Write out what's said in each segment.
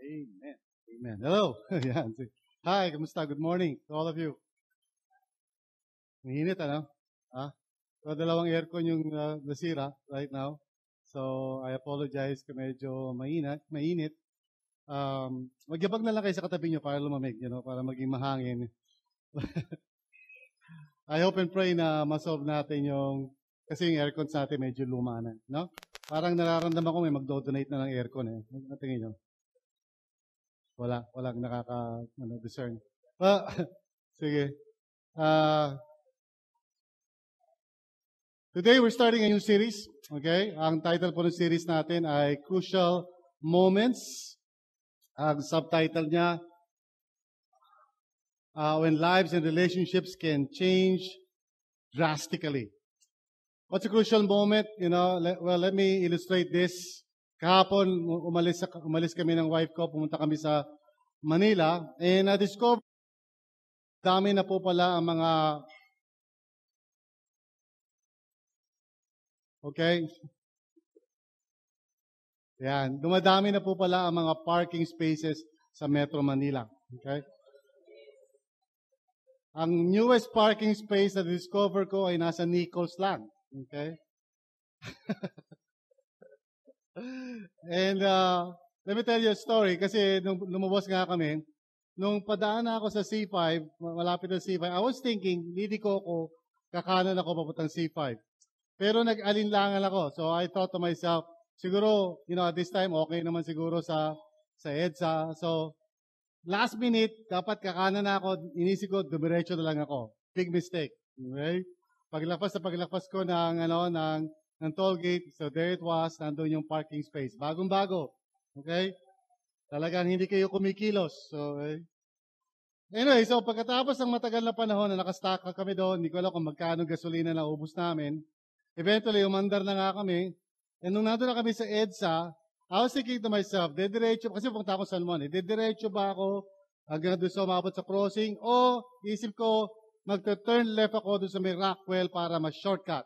Amen. Amen. Hello. Yan. Hi, kamusta? Good morning to all of you. Mahinit, ano? So, dalawang aircon yung nasira right now. So, I apologize kung medyo mainit. Magyabag na lang kayo sa katabi nyo para lumamig, para maging mahangin. I hope and pray na masolve natin kasi yung aircon sa atin medyo luma na, no? Parang nararamdaman ko may magdo-donate na ng aircon eh. Tingin nyo. Walang discern. Sige. Today we're starting a new series. Okay? Ang title po ng series natin ay Crucial Moments. Ang subtitle niya, When Lives and Relationships Can Change Drastically. What's a crucial moment? Let me illustrate this. Kahapon, umalis kami ng wife ko, pumunta kami sa Manila, and na-discover, dami na po pala ang mga, okay? Yan, dumadami na po pala ang mga parking spaces sa Metro Manila. Okay? Ang newest parking space na discover ko ay nasa Nichols lang. Okay? And let me tell you a story kasi nung lumabas nga kami, nung padaan na ako sa C5, malapit na C5, I was thinking, Lidiko ko, kakanan ako papuntang C5. Pero nag-alinlangan ako. So I thought to myself, siguro, at this time, okay naman siguro sa EDSA. So, last minute, dapat kakanan na ako, inisip ko, dumiretso na lang ako. Big mistake. Okay? Paglagpas ko ng toll gate, so there it was, nandun yung parking space. Bagong-bago. Okay? Talagang hindi kayo kumikilos. So, anyway, so pagkatapos ng matagal na panahon na nakastock kami doon, hindi ko alam kung magkano gasolina na ubus namin. Eventually, umandar na nga kami. And nung nandun na kami sa EDSA, I was thinking to myself, kasi pumunta ako sa San Juan, dediretso ba ako hanggang doon sa umabot sa crossing? O isip ko, magta-turn left ako doon sa may Rockwell para ma-shortcut.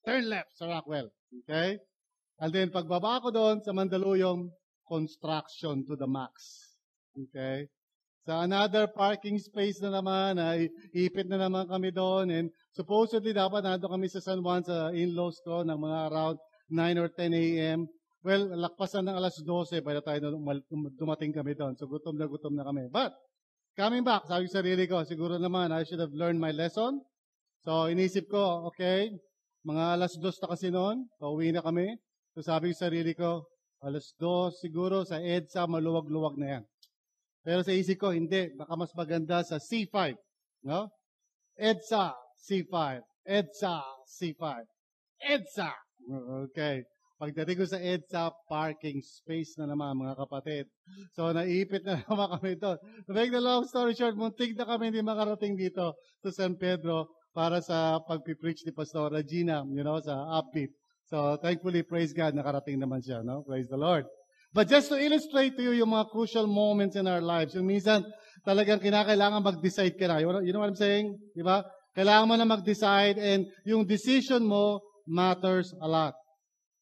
Turn left sa Rockwell. Okay? And then, pagbaba ko doon sa Mandaluyong, construction to the max. Okay? Sa another parking space na naman, ay ipit na naman kami doon. And supposedly, dapat nandun kami sa San Juan sa in-laws ko ng mga around 9 or 10 a.m. Well, lakpasan ng alas 12 by the time dumating kami doon. So, gutom na kami. But, coming back, sabi ko sa sarili ko, siguro naman, I should have learned my lesson. So, inisip ko, okay, mga alas 2 na kasi noon, pauwi na kami. So, sabi ko sa sarili ko, alas 2, siguro sa EDSA, maluwag-luwag na yan. Pero sa isip ko, hindi. Baka mas maganda sa C5. No? EDSA, C5. EDSA, C5. EDSA! Okay. Pagdating ko sa EDSA, parking space na naman, mga kapatid. So, naipit na naman kami ito. To make the long story short, muntik na kami hindi makarating dito sa San Pedro para sa pagpipreach ni Pastor Regina, sa Upbeat. So, thankfully, praise God, nakarating naman siya, no? Praise the Lord. But just to illustrate to you yung mga crucial moments in our lives, yung minsan talagang kinakailangan mag-decide ka na. You know what I'm saying? Diba? Kailangan mo na mag-decide and yung decision mo matters a lot.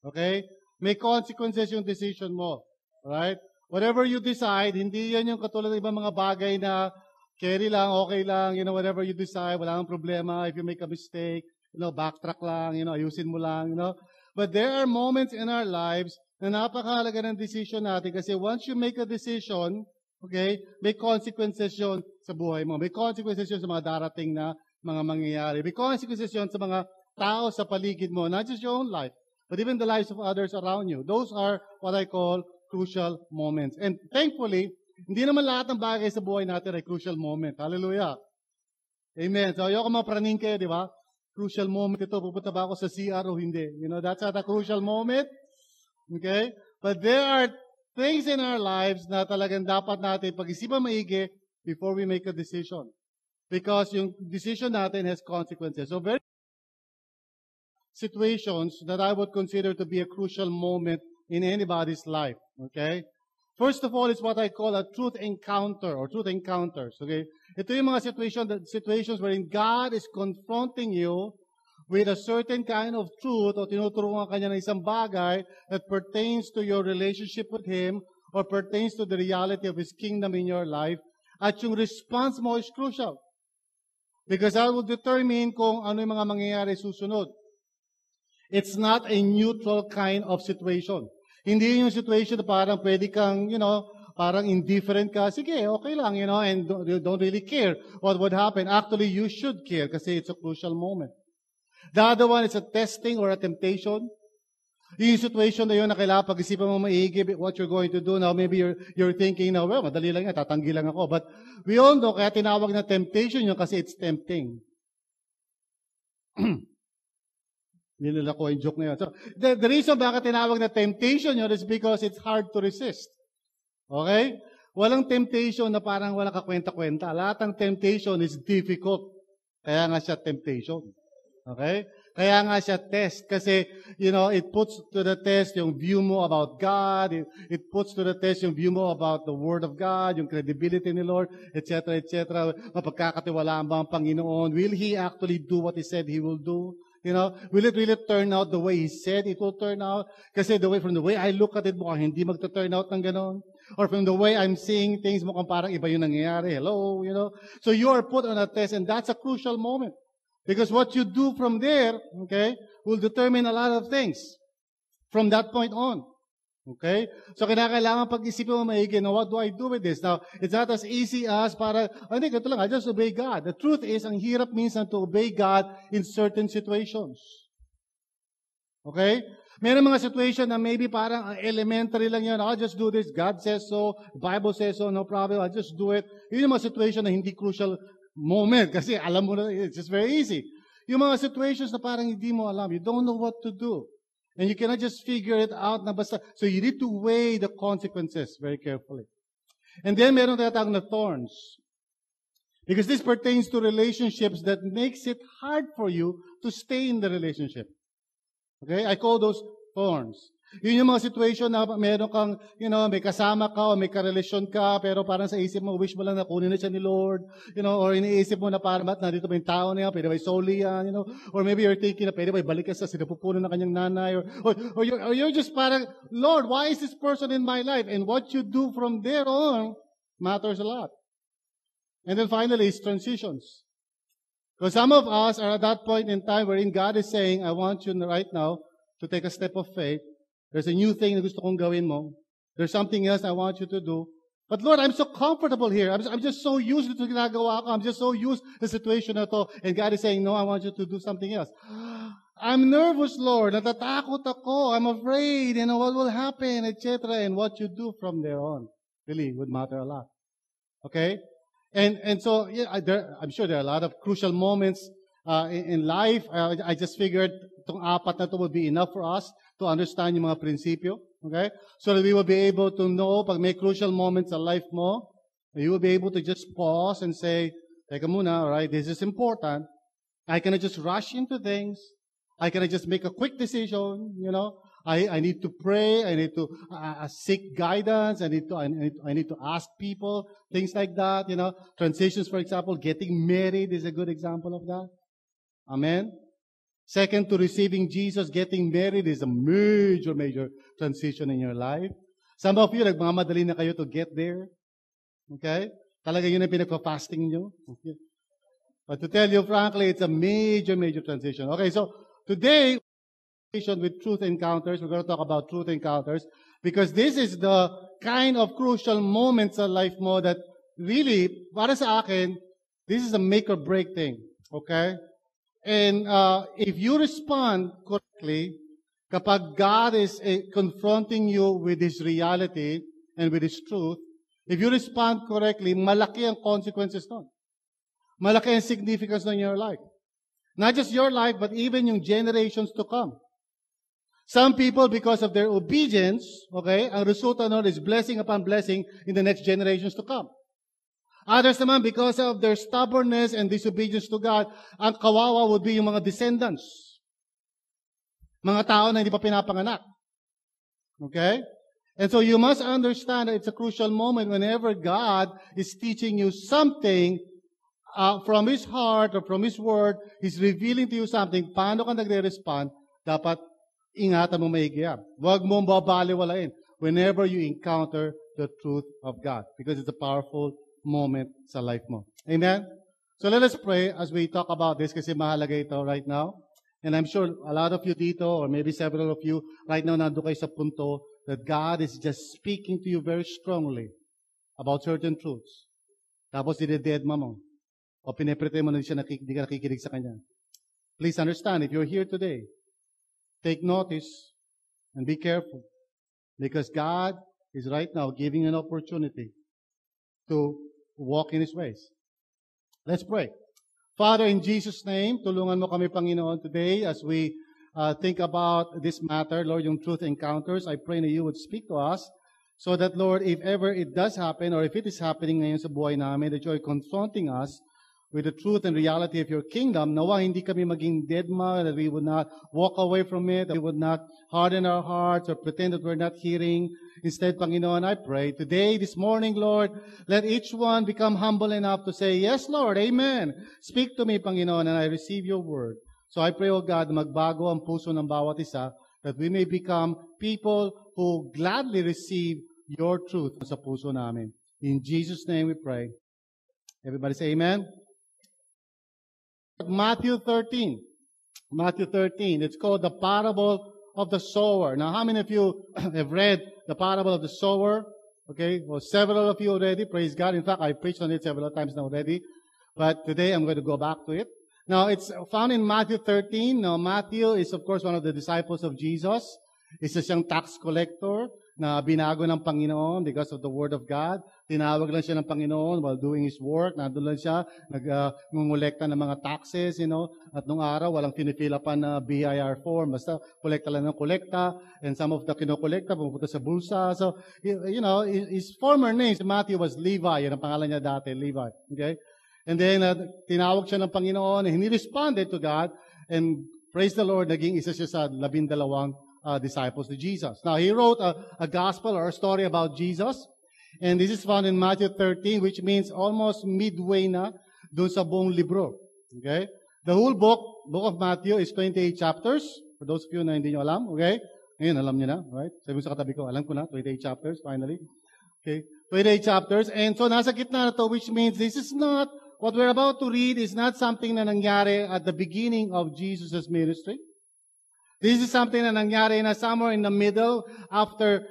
Okay? May consequences yung decision mo. Right? Whatever you decide, hindi yan yung katulad ng ibang mga bagay na carry lang, okay lang, whatever you decide, wala kang problema. If you make a mistake, backtrack lang, ayusin mo lang, But there are moments in our lives na napakahalaga ng decision natin kasi once you make a decision, okay, may consequences yun sa buhay mo. May consequences yun sa mga darating na mga mangyayari. May consequences yun sa mga tao sa paligid mo, not just your own life, but even the lives of others around you. Those are what I call crucial moments. And thankfully, hindi naman lahat ng bagay sa buhay natin ay crucial moment. Hallelujah. Amen. So, ayoko mapraning kayo, di ba? Crucial moment ito. Pupunta ba ako sa CR o hindi? That's not a crucial moment. Okay? But there are things in our lives na talagang dapat natin pag-isipan maigi before we make a decision. Because yung decision natin has consequences. So, very situations that I would consider to be a crucial moment in anybody's life. Okay? First of all, is what I call a truth encounter or truth encounters. Okay? Ito yung mga situations wherein God is confronting you with a certain kind of truth o tinuturuan ka niya ng isang bagay that pertains to your relationship with Him or pertains to the reality of His kingdom in your life, at yung response mo is crucial. Because that will determine kung ano yung mga mangyayari susunod. It's not a neutral kind of situation. Hindi yung situation na parang pwede kang, parang indifferent ka. Sige, okay lang, and you don't really care what would happen. Actually, you should care kasi it's a crucial moment. The other one is a testing or a temptation. Yung situation na yun na kailangan pag-isipan mo maigi what you're going to do. Now, maybe you're thinking now, well, madali lang yan, tatanggi lang ako. But we all know, kaya tinawag na temptation yun kasi it's tempting. Nilala ko yung joke na yun. So, the reason bakit tinawag na temptation yun is because it's hard to resist. Okay? Walang temptation na parang walang kakwenta-kwenta. Lahat ng temptation is difficult. Kaya nga siya temptation. Okay? Kaya nga siya test. Kasi, it puts to the test yung view mo about God. It puts to the test yung view mo about the Word of God, yung credibility ni Lord, etc., etc. Mapagkakatiwalaan ba ang Panginoon? Will He actually do what He said He will do? Will it really turn out the way He said it will turn out? Kasi from the way I look at it, mukhang hindi magta-turn out ng ganon. Or from the way I'm seeing things, mukhang parang iba yung nangyayari. Hello, So you are put on a test, and that's a crucial moment. Because what you do from there, okay, will determine a lot of things from that point on. Okay? So, kailangan pag-isipin mo maigi, what do I do with this? Now, it's not as easy as hindi, ganito lang, I just obey God. The truth is, ang hirap minsan to obey God in certain situations. Okay? Meron mga situation na maybe parang elementary lang yan. I'll just do this. God says so. The Bible says so. No problem. I'll just do it. Yun yung mga situation na hindi crucial moment. Kasi alam mo na, it's just very easy. Yung mga situations na parang hindi mo alam. You don't know what to do. And you cannot just figure it out na basta. So you need to weigh the consequences very carefully. And then meron tinatawag na thorns. Because this pertains to relationships that makes it hard for you to stay in the relationship. Okay? I call those thorns. Yun yung mga situation na meron kang, may kasama ka o may karelasyon ka, pero parang sa isip mo, wish mo lang na kunin na siya ni Lord, or iniisip mo na parang, nandito ba yung tao na yan, pwede ba isoli yan, or maybe you're thinking na pwede ba ibalik ka sa sinapupuno ng kanyang nanay, or you're just parang, Lord, why is this person in my life? And what you do from there on matters a lot. And then finally, is transitions. So some of us are at that point in time wherein God is saying, I want you right now to take a step of faith. There's a new thing na gusto kong gawin mo. There's something else I want you to do. But Lord, I'm so comfortable here. I'm just so used to ginagawa ko. I'm just so used to the situation na to. And God is saying, no, I want you to do something else. I'm nervous, Lord. Natatakot ako. I'm afraid. What will happen, etc. And what you do from there on really would matter a lot. Okay? And so, I'm sure there are a lot of crucial moments in life. I just figured itong apat na to would be enough for us to understand yung mga prinsipyo. Okay? So that we will be able to know pag may crucial moments sa life mo, you will be able to just pause and say, teka muna, alright, this is important. I cannot just rush into things. I cannot just make a quick decision, I need to pray. I need to seek guidance. I need to ask people, things like that, Transitions, for example, getting married is a good example of that. Amen? Second, to receiving Jesus, getting married is a major, major transition in your life. Some of you, nagmamadali na kayo to get there. Okay? Talaga yun ang pinagpa-fasting nyo. Okay. But to tell you frankly, it's a major, major transition. Okay, so today, with truth encounters, we're going to talk about truth encounters because this is the kind of crucial moments in life mo that really, para sa akin, this is a make or break thing. Okay? And if you respond correctly, kapag God is confronting you with His reality and with His truth, if you respond correctly, malaki ang consequences nun. Malaki ang significance in your life. Not just your life, but even yung generations to come. Some people, because of their obedience, okay, ang resulta nun is blessing upon blessing in the next generations to come. Others naman, because of their stubbornness and disobedience to God, ang kawawa would be yung mga descendants. Mga tao na hindi pa pinapanganak. Okay? And so you must understand that it's a crucial moment whenever God is teaching you something from His heart or from His word, He's revealing to you something. Paano ka nagre-respond? Dapat ingatan mo maigi yan. Huwag mong babaliwalain whenever you encounter the truth of God, because it's a powerful moment sa life mo. Amen? So let us pray as we talk about this kasi mahalaga ito right now. And I'm sure a lot of you dito, or maybe several of you, right now nandun kayo sa punto that God is just speaking to you very strongly about certain truths. Tapos dinededma mo. O pinipretend mo na hindi ka nakikinig sa Kanya. Please understand, if you're here today, take notice and be careful. Because God is right now giving you an opportunity to walk in His ways. Let's pray. Father, in Jesus' name, tulungan mo kami, Panginoon, today as we think about this matter, Lord, yung truth encounters. I pray that you would speak to us so that, Lord, if ever it does happen or if it is happening ngayon sa buhay namin, that you are confronting us with the truth and reality of your kingdom, nawa hindi kami maging deadma, that we would not walk away from it, that we would not harden our hearts or pretend that we're not hearing. Instead, Panginoon, I pray today, this morning, Lord, let each one become humble enough to say, yes, Lord, amen. Speak to me, Panginoon, and I receive your word. So I pray, O God, magbago ang puso ng bawat isa, that we may become people who gladly receive your truth sa puso namin. In Jesus' name we pray. Everybody say amen. Matthew 13. Matthew 13. It's called the parable of the sower. Now, how many of you have read the parable of the sower? Okay, well, several of you already, praise God. In fact, I preached on it several times now already. But today, I'm going to go back to it. Now, it's found in Matthew 13. Now, Matthew is, of course, one of the disciples of Jesus. Isa siyang tax collector na binago ng Panginoon because of the Word of God. Tinawag lang siya ng Panginoon while doing His work. Nandun lang siya, nangungulekta ng mga taxes, At nung araw, walang pinipilapan na BIR form. Basta, kolekta lang ng kolekta. And some of the kinokolekta, pumunta sa bulsa. So, his former name, si Matthew, was Levi. Yan ang pangalan niya dati, Levi. Okay? And then, tinawag siya ng Panginoon, and he responded to God. And praise the Lord, naging isa siya sa 12 disciples to Jesus. Now, he wrote a gospel or a story about Jesus. And this is found in Matthew 13, which means almost midway na dun sa buong libro. Okay? The whole book of Matthew is 28 chapters. For those of you na hindi nyo alam, okay? Ngayon, alam nyo na, right? Sabi mo sa katabi ko, alam ko na, 28 chapters, finally. Okay? 28 chapters. And so, nasa gitna na to, which means this is not, what we're about to read is not something na nangyari at the beginning of Jesus' ministry. This is something na nangyari na somewhere in the middle after,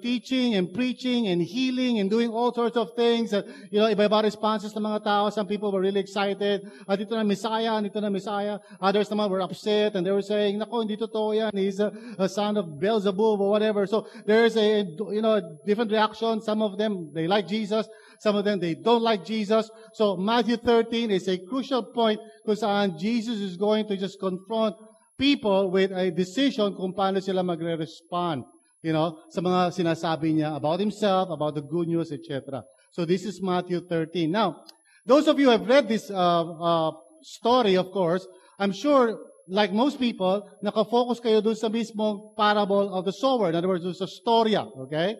teaching and preaching and healing and doing all sorts of things. Iba-iba responses ng mga tao. Some people were really excited. Dito na Messiah, dito na Messiah. Others naman were upset and they were saying, nako, hindi totoo yan. He's a son of Beelzebub or whatever. So there's a different reaction. Some of them, they like Jesus. Some of them, they don't like Jesus. So Matthew 13 is a crucial point kung saan Jesus is going to just confront people with a decision kung paano sila magre-respond, sa mga sinasabi niya about himself, about the good news, etc. So this is Matthew 13. Now, those of you who have read this story, of course, I'm sure, like most people, nakafocus kayo dun sa mismong parable of the sower. In other words, dun sa storya, okay?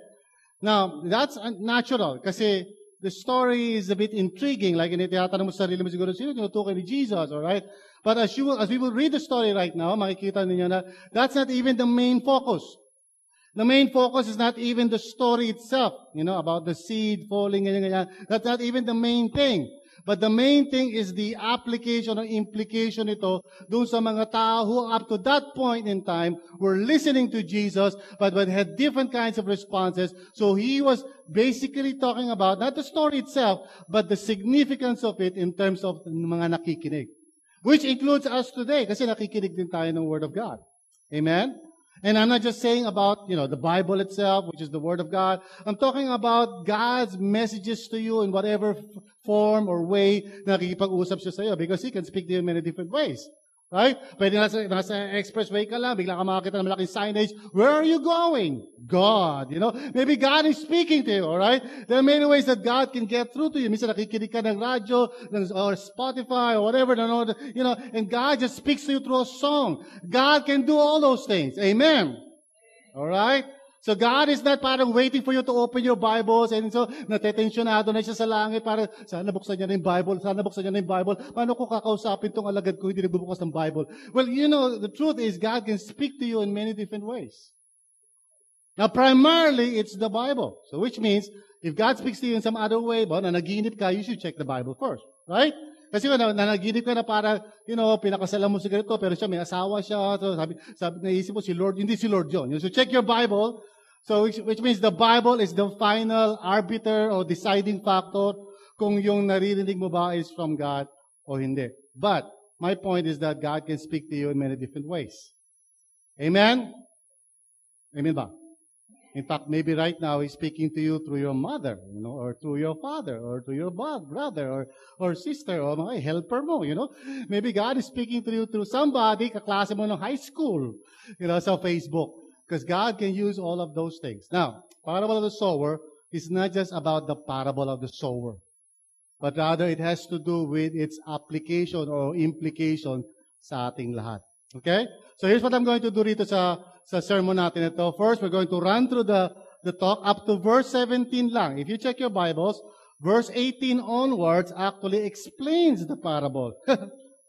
Now, that's natural kasi the story is a bit intriguing. Like, tinatanong mo sa sarili mo siguro, sino tinutukoy ni Jesus, alright? But as we will read the story right now, makikita ninyo na that's not even the main focus. The main focus is not even the story itself, about the seed falling, ganyan. That's not even the main thing. But the main thing is the application or implication ito dun sa mga tao who up to that point in time were listening to Jesus but had different kinds of responses. So he was basically talking about not the story itself but the significance of it in terms of mga nakikinig. Which includes us today kasi nakikinig din tayo ng Word of God. Amen? And I'm not just saying about, the Bible itself, which is the Word of God. I'm talking about God's messages to you in whatever form or way na nakikipag-usap siya sa iyo because He can speak to you in many different ways. Right? Pwede nasa expressway ka lang, bigla ka makakita ng malaking signage. Where are you going? God. Maybe God is speaking to you, alright? There are many ways that God can get through to you. Minsan nakikinig ka ng radyo, or Spotify, or whatever, and God just speaks to you through a song. God can do all those things. Amen. Alright? So God is not parang waiting for you to open your Bibles and so natetensyonado na siya sa langit para sana buksan niya na yung Bible, sana buksan niya na yung Bible. Paano ko kakausapin tong alagad ko hindi nagbubukas ng Bible? Well, the truth is God can speak to you in many different ways. Now, primarily, it's the Bible. So which means, if God speaks to you in some other way, na naginip ka, you should check the Bible first. Right? Kasi nanaginip ka na para, pinakasalan mo si ganito, pero siya may asawa siya. So sabi naisip mo si Lord, hindi si Lord yun. So check your Bible. So which means the Bible is the final arbiter or deciding factor kung yung naririnig mo ba is from God o hindi. But my point is that God can speak to you in many different ways. Amen? Amen ba? In fact, maybe right now He's speaking to you through your mother, or through your father, or through your brother, or sister, or mga helper mo, Maybe God is speaking to you through somebody, kaklase mo ng high school, sa Facebook. Because God can use all of those things. Now, parable of the sower is not just about the parable of the sower, but rather it has to do with its application or implication sa ating lahat. Okay? So here's what I'm going to do rito sa sermon natin ito. First, we're going to run through the talk up to verse 17 lang. If you check your Bibles, verse 18 onwards actually explains the parable.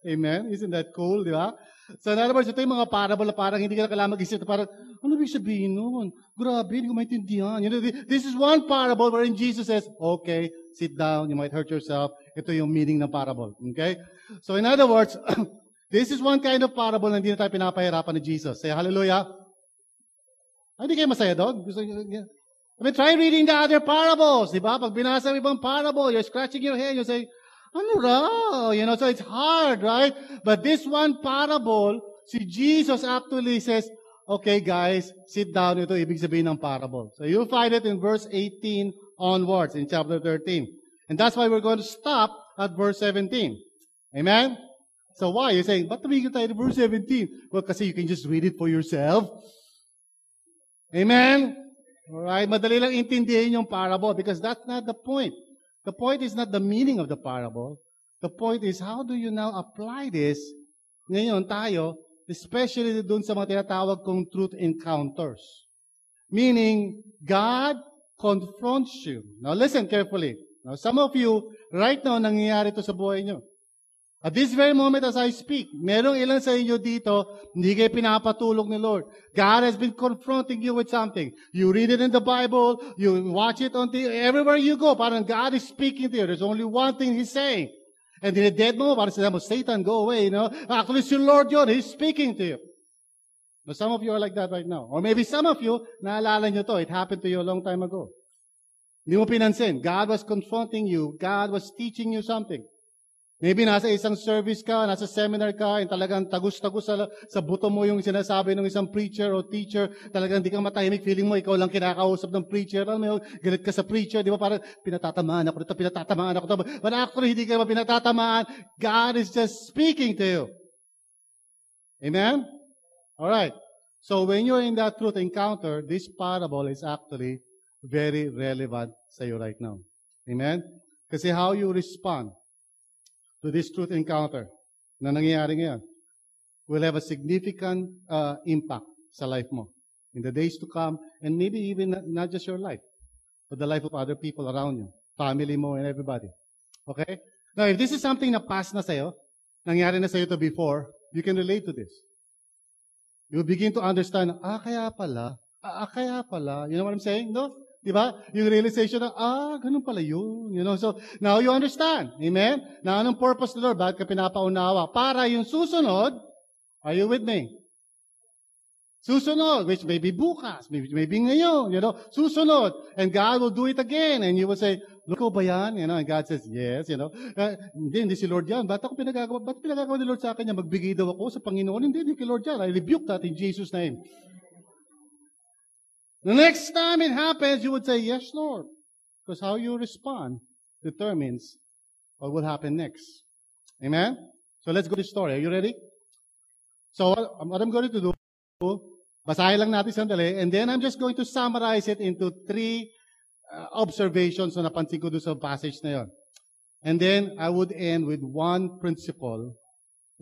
Amen? Isn't that cool, di ba? So in other words, ito yung mga parable na parang hindi ka na kailangan mag-isip na parang, ano ibig sabihin nun? Grabe, hindi ko maintindihan. This is one parable wherein Jesus says, okay, sit down, you might hurt yourself. Ito yung meaning ng parable. Okay? So in other words, this is one kind of parable na hindi na tayo pinapahirapan ni Jesus. Say hallelujah. Hindi kayo masaya doon? Try reading the other parables. Di ba? Pag binasa mo ibang parable, you're scratching your head, you say, ano raw? So it's hard, right? But this one parable, si Jesus actually says, okay guys, sit down. Ito ibig sabihin ng parable. So you'll find it in verse 18 onwards in chapter 13. And that's why we're going to stop at verse 17. Amen? So why? You're saying, ba't tumigil tayo to verse 17? Well, kasi you can just read it for yourself. Amen? Alright, madali lang intindihin yung parable because that's not the point. The point is not the meaning of the parable. The point is, how do you now apply this ngayon tayo, especially dun sa mga tinatawag kong truth encounters. Meaning, God confronts you. Now listen carefully. Now some of you, right now, nangyayari ito sa buhay nyo. At this very moment as I speak, merong ilan sa inyo dito, hindi kayo pinapatulog ni Lord. God has been confronting you with something. You read it in the Bible, you watch it on TV, everywhere you go, parang God is speaking to you. There's only one thing He's saying. And dine-dead mo, parang sinabi mo, Satan, go away, Actually, si Lord yun, He's speaking to you. But some of you are like that right now. Or maybe some of you, naalala nyo to, it happened to you a long time ago. Hindi mo pinansin. God was confronting you. God was teaching you something. Maybe nasa isang service ka, nasa seminar ka, and talagang tagus-tagus sa buto mo yung sinasabi ng isang preacher o teacher, talagang di ka matahimik, feeling mo ikaw lang kinakausap ng preacher, alam mo, galit ka sa preacher, di ba, parang pinatatamaan ako dito. But actually, hindi ka ba pinatatamaan? God is just speaking to you. Amen? Alright. So when you're in that truth encounter, this parable is actually very relevant sa you right now. Amen? Kasi how you respond to this truth encounter na nangyayari ngayon will have a significant impact sa life mo in the days to come, and maybe even not just your life, but the life of other people around you, family mo and everybody. Okay? Now, if this is something na past na sa'yo, nangyari na sa'yo to before, you can relate to this. You begin to understand, kaya pala. You know what I'm saying? No? Diba? Yung realization na, ganun pala yun. So, now you understand. Amen? Na anong purpose ng Lord? Bakit ka pinapaunawa? Para yung susunod, are you with me? Susunod, which may be bukas, maybe ngayon, susunod. And God will do it again. And you will say, look ko ba yan? And God says, yes, hindi si Lord yan. Ba't pinagagawa ni Lord sa akin yan? Magbigay daw ako sa Panginoon? Hindi kay Lord yan. I rebuke that in Jesus' name. The next time it happens, you would say, yes, Lord. Because how you respond determines what will happen next. Amen? So let's go to the story. Are you ready? So what I'm going to do, basahin lang natin sandali, and then I'm just going to summarize it into 3 observations na napansin ko doon sa passage na yon. And then I would end with 1 principle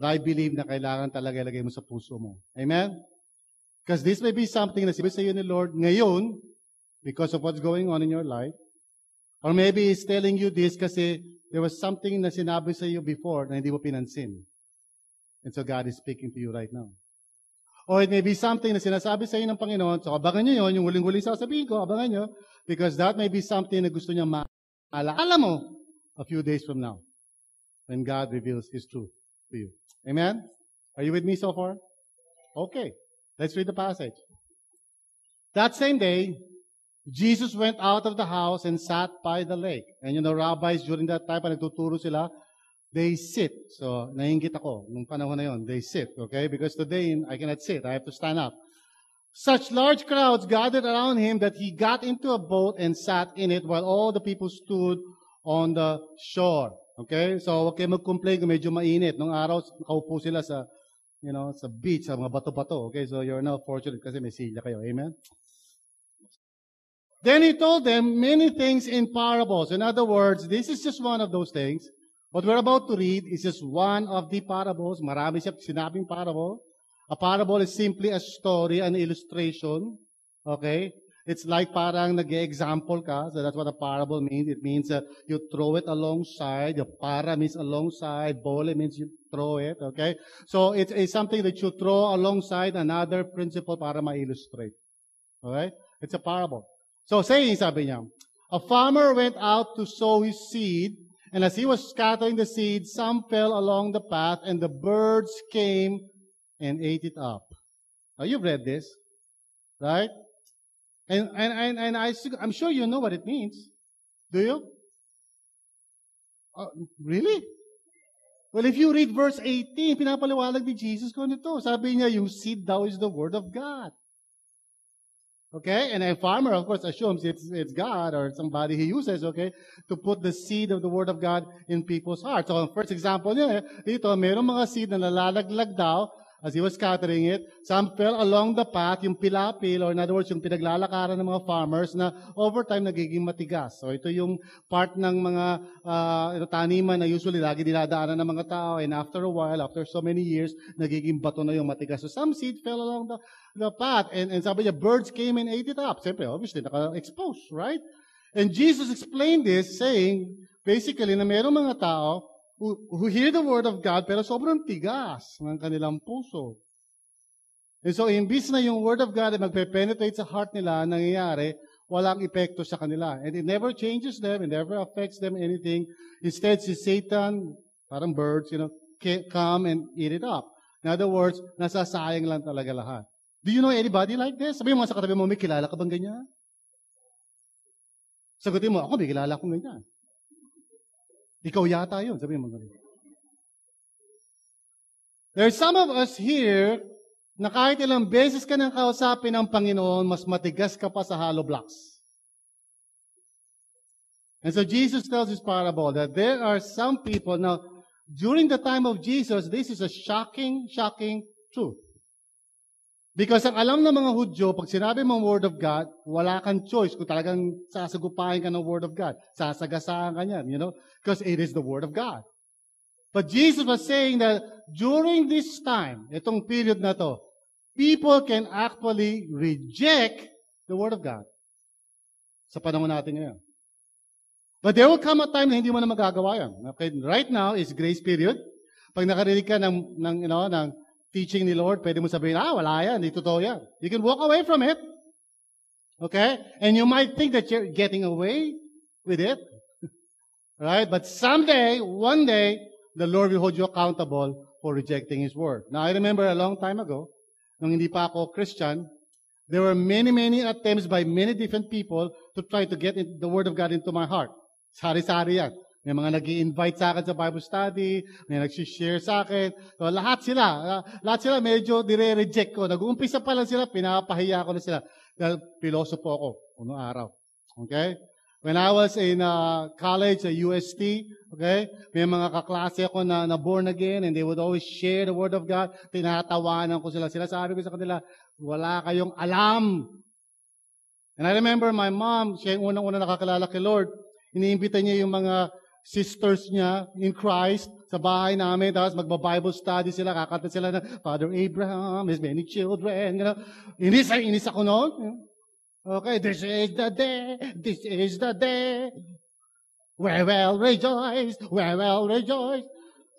that I believe na kailangan talaga ilagay mo sa puso mo. Amen? Because this may be something na sinabi sa iyo ni Lord ngayon because of what's going on in your life. Or maybe He's telling you this kasi there was something na sinabi sa iyo before na hindi mo pinansin. And so God is speaking to you right now. Or it may be something na sinasabi sa iyo ng Panginoon. So abangan nyo yun, yung huling-huling sasabihin ko, abangan nyo. Because that may be something na gusto niya maalala mo a few days from now. When God reveals His truth to you. Amen? Are you with me so far? Okay. Let's read the passage. That same day, Jesus went out of the house and sat by the lake. And you know, rabbis during that time, pag nagtuturo sila, they sit. So, nainggit ako nung panahon na yon. They sit, okay? Because today, I cannot sit. I have to stand up. Such large crowds gathered around him that he got into a boat and sat in it while all the people stood on the shore. Okay? So, huwag kayo mag-complain kung medyo mainit. Nung araw, nakaupo sila sa, sa beach, sa mga bato-bato. Okay? So, you're now fortunate kasi may silya kayo. Amen? Then he told them many things in parables. In other words, this is just one of those things. What we're about to read is just one of the parables. Marami siya sinabing parable. A parable is simply a story, an illustration. Okay? It's like parang nag-example ka. So that's what a parable means. It means you throw it alongside. The para means alongside. Bole means you throw it. Okay? So it's something that you throw alongside another principle para ma-illustrate. Okay? It's a parable. So saying, sabi niya, a farmer went out to sow his seed, and as he was scattering the seed, some fell along the path, and the birds came and ate it up. Now, you've read this, right? And I'm sure you know what it means. Do you? Really? Well, if you read verse 18, pinapaliwalag ni Jesus ko nito. Sabi niya, yung seed daw is the Word of God. Okay? And a farmer, of course, assumes it's God or somebody he uses, okay, to put the seed of the Word of God in people's hearts. So, first example niya, dito, mayroong mga seed na nalalaglag daw as he was scattering it. Some fell along the path, yung pilapil, or in other words, yung pinaglalakaran ng mga farmers na over time nagiging matigas. So, ito yung part ng mga taniman na usually lagi dinadaanan ng mga tao, and after a while, after so many years, nagiging bato na yung matigas. So, some seed fell along the path, and sabi niya, birds came and ate it up. Siyempre, obviously, naka-expose, right? And Jesus explained this, saying, basically, na mayroong mga tao who hear the Word of God, pero sobrang tigas ng kanilang puso. And so, imbis na yung Word of God ay magpe-penetrate sa heart nila, nangyayari, walang epekto sa kanila. And it never changes them, it never affects them anything. Instead, si Satan, parang birds, come and eat it up. In other words, nasasayang lang talaga lahat. Do you know anybody like this? Sabi mo sa katabi mo, may kilala ka bang ganyan? Sagutin mo, ako may kilala akong ganyan. Ikaw yata yun. Sabi mo ganyan. There are some of us here na kahit ilang beses ka nang kausapin ng Panginoon, mas matigas ka pa sa hollow blocks. And so Jesus tells this parable that there are some people, now, during the time of Jesus, this is a shocking truth. Because ang alam ng mga Hudyo, pag sinabi mong Word of God, wala kang choice kung talagang sasagupahin ka ng Word of God. Sasagasaan ka niyan, because it is the Word of God. But Jesus was saying that during this time, itong period na to, people can actually reject the Word of God. Sa panahon natin ngayon. But there will come a time na hindi mo na magagawa yan. Okay? Right now is grace period. Pag nakarinig ka ng teaching ni Lord, pwede mo sabihin, wala yan, hindi totoo yan. You can walk away from it. Okay? And you might think that you're getting away with it. Right? But someday, one day, the Lord will hold you accountable for rejecting His Word. Now, I remember a long time ago, nung hindi pa ako Christian, there were many attempts by many different people to try to get the Word of God into my heart. Sari-sari yan. May mga nag-i-invite sa akin sa Bible study, may nag-share sa akin. So, lahat sila medyo dire-reject ko. Nag-uumpisa pa lang sila, pinapahiya ko na sila. Dahil pilosopo ako, unong araw. Okay? When I was in college at UST, okay, may mga kaklase ako na born again, and they would always share the Word of God. Tinatawanan ko sila. Sabi ko sa kanila, wala kayong alam. And I remember my mom, siya yung unang-una nakakilala kay Lord. Iniimbita niya yung mga sisters niya in Christ. sa bahay namin, tapos magba-Bible study sila, kakanta sila ng Father Abraham, his many children, you know. Inis ako noon. Okay, this is the day, we will rejoice, we will rejoice.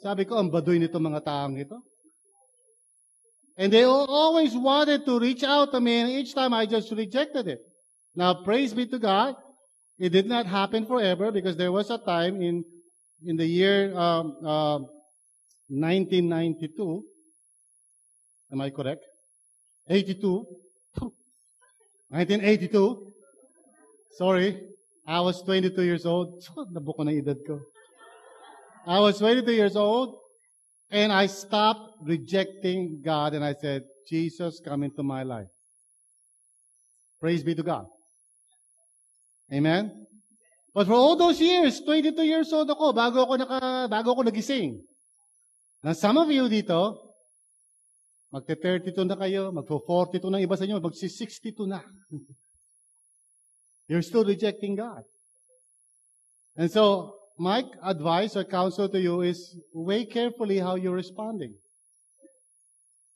Sabi ko, ang baduy nito mga taong ito. And they always wanted to reach out to me, and each time I just rejected it. Now, praise be to God, it did not happen forever, because there was a time in the year 1992, am I correct? 82? 1982? Sorry, I was 22 years old. Nabuko na edad ko. I was 22 years old, and I stopped rejecting God, and I said, Jesus, come into my life. Praise be to God. Amen? But for all those years, 22 years old ako, bago ako nagising. Now, some of you dito, magte-32 na kayo, magpo-42 na iba sa inyo, magsi-62 na. You're still rejecting God. And so, my advice or counsel to you is, weigh carefully how you're responding.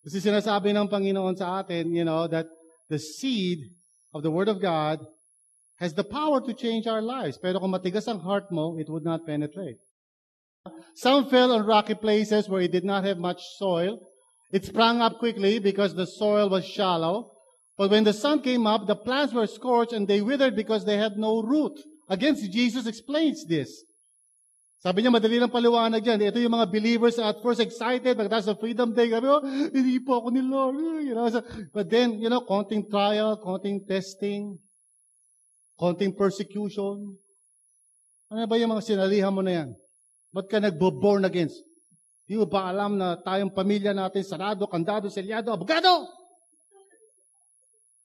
Kasi sinasabi ng Panginoon sa atin, you know, that the seed of the Word of God has the power to change our lives. Pero kung matigas ang heart mo, it would not penetrate. Some fell on rocky places where it did not have much soil. It sprang up quickly because the soil was shallow. But when the sun came up, the plants were scorched and they withered because they had no root. Again, Jesus explains this. Sabi niya, madali lang paliwanag dyan. Ito yung mga believers at first excited, pagkatapos sa Freedom Day, sabi, hindi po ako ni Lord. You know, so, but then, you know, konting trial, konting testing, konting persecution. Ano ba yung mga sinalihan mo na yan? Ba't ka nagbo-born against? Di mo ba alam na tayong pamilya natin, sarado, kandado, selyado, abogado?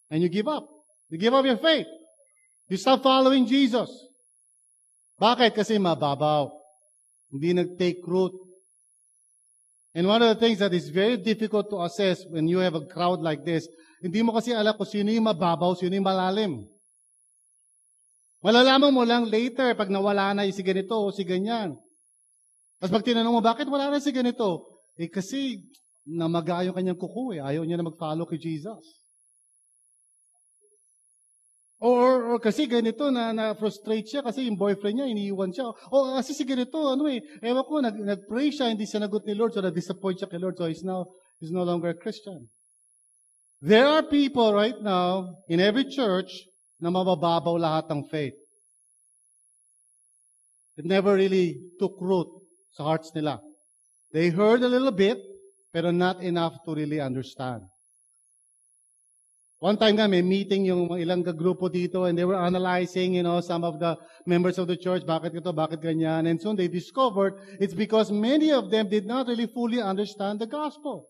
And you give up. You give up your faith. You stop following Jesus. Bakit? Kasi mababaw. Hindi nag-take root. And one of the things that is very difficult to assess when you have a crowd like this, hindi mo kasi alam kung sino yung mababaw, sino yung malalim. Malalaman mo lang later pag nawala na yung si ganito o si ganyan. Tapos pag tinanong mo, bakit wala na si ganito? Eh kasi namaga yung kanyang kuko eh. Ayaw niya na mag-follow kay Jesus. Or kasi ganito na-frustrate siya kasi yung boyfriend niya, iniiwan siya. O kasi si ganito, ewan ko, nag-pray siya, hindi siya nagot ni Lord, so na-disappoint siya kay Lord, so he's no longer a Christian. There are people right now in every church na mabababaw lahat ng faith. It never really took root sa hearts nila. They heard a little bit, pero not enough to really understand. One time nga, may meeting yung ilang grupo dito and they were analyzing, you know, some of the members of the church, bakit ito, bakit ganyan. And soon they discovered it's because many of them did not really fully understand the gospel.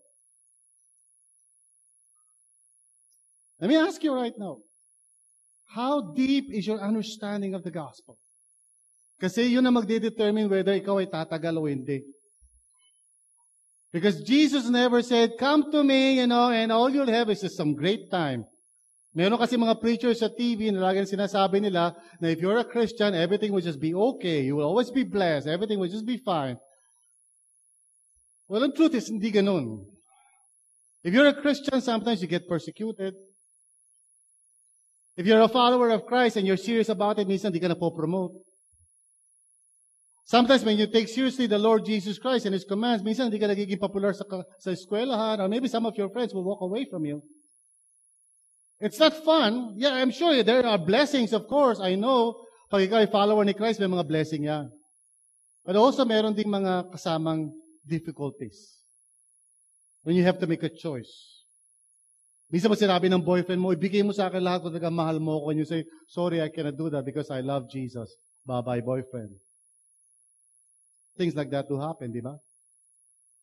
Let me ask you right now, how deep is your understanding of the gospel? Kasi yun na magdedetermine whether ikaw ay tatagal o hindi. Because Jesus never said, come to me, you know, and all you'll have is just some great time. Meron kasi mga preachers sa TV na laging sinasabi nila na if you're a Christian, everything will just be okay. You will always be blessed. Everything will just be fine. Well, the truth is, hindi ganun. If you're a Christian, sometimes you get persecuted. If you're a follower of Christ and you're serious about it, minsan hindi ka na po-promote. Sometimes when you take seriously the Lord Jesus Christ and His commands, minsan hindi ka nagiging popular sa eskwelahan, or maybe some of your friends will walk away from you. It's not fun. Yeah, I'm sure there are blessings, of course. I know, pag ikaw ay follower ni Christ, may mga blessing yan. But also, meron ding mga kasamang difficulties. When you have to make a choice. Minsan mo sinabi ng boyfriend mo, ibigay mo sa akin lahat kung mahal mo ko, and you say, sorry, I cannot do that because I love Jesus. Bye-bye, boyfriend. Things like that do happen, di ba?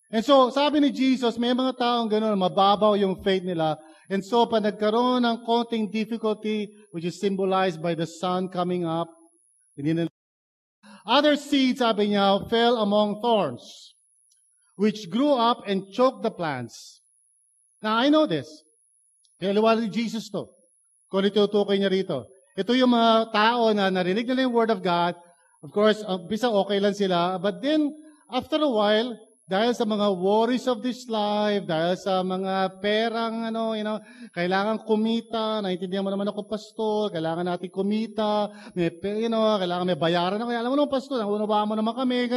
And so, sabi ni Jesus, may mga taong gano'n, mababaw yung faith nila. And so, pag nagkaroon ng konting difficulty, which is symbolized by the sun coming up, other seeds, sabi niya, fell among thorns, which grew up and choked the plants. Now, I know this. Kaya liwanag ni Jesus to. Kung itutukoy niya rito. Ito yung mga tao na narinig nila yung Word of God. Of course, bisa okay lang sila. But then, after a while, dahil sa mga worries of this life, dahil sa mga perang, kailangan kumita, naintindihan mo naman ako, pastor, kailangan natin kumita, kailangan may bayaran ako. Alam mo naman, pastor, naunawaan mo naman kami.